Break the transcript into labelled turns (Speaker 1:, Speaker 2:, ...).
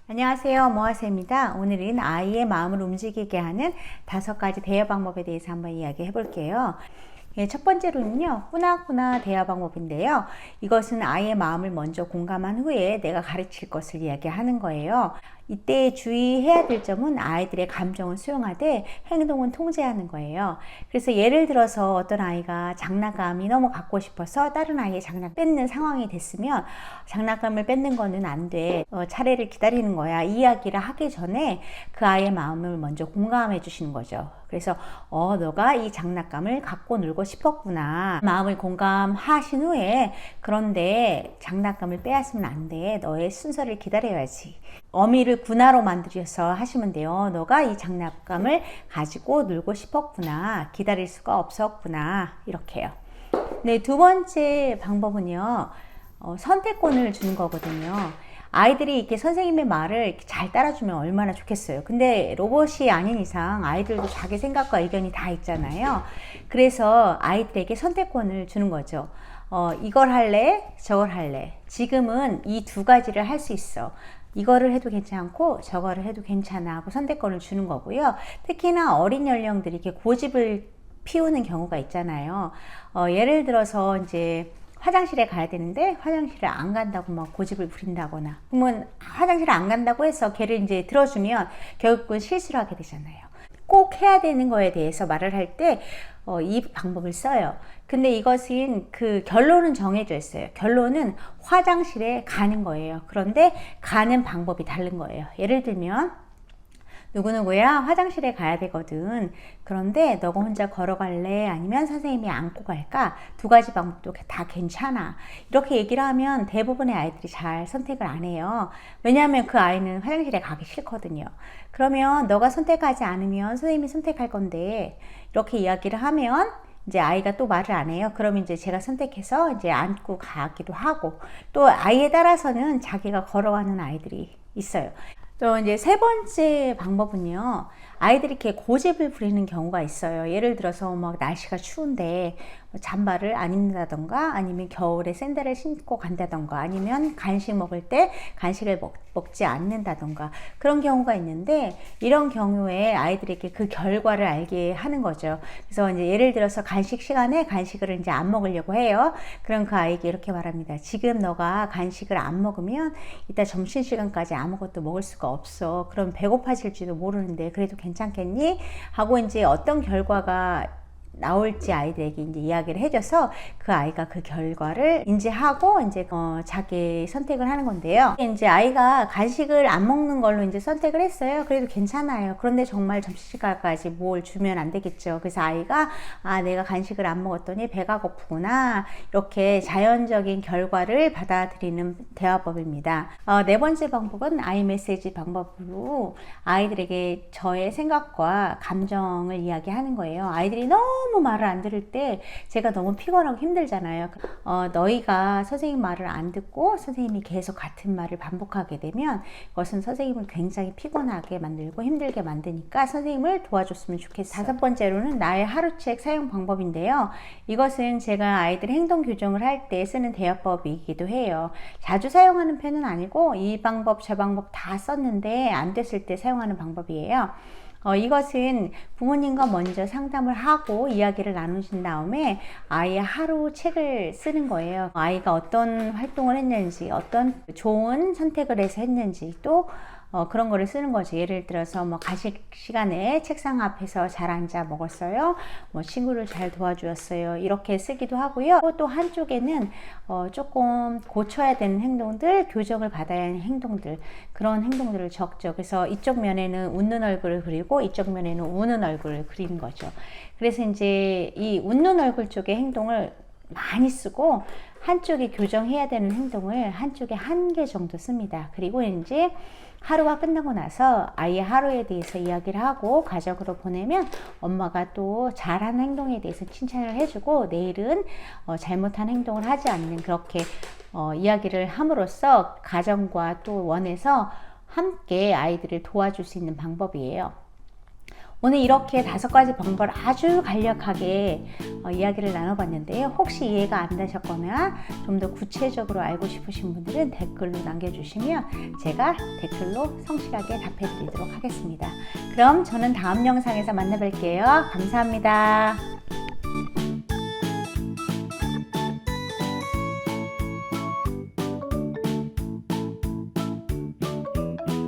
Speaker 1: 안녕하세요. 모아쌤입니다. 오늘은 아이의 마음을 움직이게 하는 5가지 대화 방법에 대해서 한번 이야기해 볼게요. 첫 번째로는요, 꾸나꾸나 대화 방법인데요. 이것은 아이의 마음을 먼저 공감한 후에 내가 가르칠 것을 이야기하는 거예요. 이때 주의해야 될 점은 아이들의 감정을 수용하되 행동은 통제하는 거예요. 그래서 예를 들어서 어떤 아이가 장난감이 너무 갖고 싶어서 다른 아이의 장난감 뺏는 상황이 됐으면 장난감을 뺏는 거는 안 돼. 차례를 기다리는 거야. 이야기를 하기 전에 그 아이의 마음을 먼저 공감해 주시는 거죠. 그래서 너가 이 장난감을 갖고 놀고 싶었구나. 마음을 공감하신 후에 그런데 장난감을 빼앗으면 안 돼. 너의 순서를 기다려야지. 어미를 군화로 만들어서 하시면 돼요. 너가 이 장난감을 가지고 놀고 싶었구나. 기다릴 수가 없었구나. 이렇게요. 네, 두 번째 방법은요. 선택권을 주는 거거든요. 아이들이 이렇게 선생님의 말을 이렇게 잘 따라주면 얼마나 좋겠어요. 근데 로봇이 아닌 이상 아이들도 자기 생각과 의견이 다 있잖아요. 그래서 아이들에게 선택권을 주는 거죠. 이걸 할래? 저걸 할래? 지금은 이 2가지를 할 수 있어. 이거를 해도 괜찮고 저거를 해도 괜찮아 하고 선택권을 주는 거고요. 특히나 어린 연령들이 이렇게 고집을 피우는 경우가 있잖아요. 예를 들어서 이제 화장실에 가야 되는데 화장실에 안 간다고 막 고집을 부린다거나, 그러면 화장실에 안 간다고 해서 걔를 이제 들어주면 결국은 실수를 하게 되잖아요. 꼭 해야 되는 거에 대해서 말을 할 때 이 방법을 써요. 근데 이것은 그 결론은 정해져 있어요. 결론은 화장실에 가는 거예요. 그런데 가는 방법이 다른 거예요. 예를 들면 누구누구야 화장실에 가야 되거든. 그런데 너가 혼자 걸어갈래? 아니면 선생님이 안고 갈까? 2가지 방법도 다 괜찮아. 이렇게 얘기를 하면 대부분의 아이들이 잘 선택을 안 해요. 왜냐하면 그 아이는 화장실에 가기 싫거든요. 그러면 너가 선택하지 않으면 선생님이 선택할 건데, 이렇게 이야기를 하면 이제 아이가 또 말을 안 해요. 그러면 이제 제가 선택해서 이제 안고 가기도 하고, 또 아이에 따라서는 자기가 걸어가는 아이들이 있어요. 또 이제 3번째 방법은요, 아이들이 이렇게 고집을 부리는 경우가 있어요. 예를 들어서 막 날씨가 추운데 잠바를 안 입는다던가, 아니면 겨울에 샌들을 신고 간다던가, 아니면 간식 먹을 때 간식을 먹지 않는다던가, 그런 경우가 있는데, 이런 경우에 아이들에게 그 결과를 알게 하는 거죠. 그래서 이제 예를 들어서 간식 시간에 간식을 이제 안 먹으려고 해요. 그럼 그 아이에게 이렇게 말합니다. 지금 너가 간식을 안 먹으면 이따 점심시간까지 아무것도 먹을 수가 없어. 그럼 배고파질지도 모르는데 그래도 괜찮겠니? 하고 이제 어떤 결과가 나올지 아이들에게 이제 이야기를 해줘서 그 아이가 그 결과를 인지하고 이제 자기 선택을 하는 건데요. 이제 아이가 간식을 안 먹는 걸로 이제 선택을 했어요. 그래도 괜찮아요. 그런데 정말 점심시간까지 뭘 주면 안 되겠죠. 그래서 아이가 내가 간식을 안 먹었더니 배가 고프구나, 이렇게 자연적인 결과를 받아들이는 대화법입니다. 4번째 방법은 아이 메시지 방법으로 아이들에게 저의 생각과 감정을 이야기하는 거예요. 아이들이 너무 말을 안 들을 때 제가 너무 피곤하고 힘들잖아요. 너희가 선생님 말을 안 듣고 선생님이 계속 같은 말을 반복하게 되면 그것은 선생님을 굉장히 피곤하게 만들고 힘들게 만드니까 선생님을 도와줬으면 좋겠어요. 5번째로는 나의 하루책 사용 방법인데요. 이것은 제가 아이들 행동 교정을 할 때 쓰는 대화법이기도 해요. 자주 사용하는 편은 아니고 이 방법 저 방법 다 썼는데 안 됐을 때 사용하는 방법이에요. 이것은 부모님과 먼저 상담을 하고 이야기를 나누신 다음에 아이의 하루 책을 쓰는 거예요. 아이가 어떤 활동을 했는지, 어떤 좋은 선택을 해서 했는지, 또 그런 거를 쓰는 거죠. 예를 들어서 뭐 간식 시간에 책상 앞에서 잘 앉아 먹었어요. 뭐 친구를 잘 도와주었어요. 이렇게 쓰기도 하고요. 또 한쪽에는 조금 고쳐야 되는 행동들, 교정을 받아야 하는 행동들, 그런 행동들을 적죠. 그래서 이쪽 면에는 웃는 얼굴을 그리고 이쪽 면에는 우는 얼굴을 그리는 거죠. 그래서 이제 이 웃는 얼굴 쪽의 행동을 많이 쓰고, 한쪽이 교정해야 되는 행동을 한쪽에 1개 정도 씁니다. 그리고 이제 하루가 끝나고 나서 아이의 하루에 대해서 이야기를 하고 가족으로 보내면 엄마가 또 잘한 행동에 대해서 칭찬을 해주고, 내일은 잘못한 행동을 하지 않는, 그렇게 이야기를 함으로써 가정과 또 원에서 함께 아이들을 도와줄 수 있는 방법이에요. 오늘 이렇게 5가지 방법을 아주 간략하게 이야기를 나눠봤는데요. 혹시 이해가 안 되셨거나 좀 더 구체적으로 알고 싶으신 분들은 댓글로 남겨주시면 제가 댓글로 성실하게 답해드리도록 하겠습니다. 그럼 저는 다음 영상에서 만나 뵐게요. 감사합니다.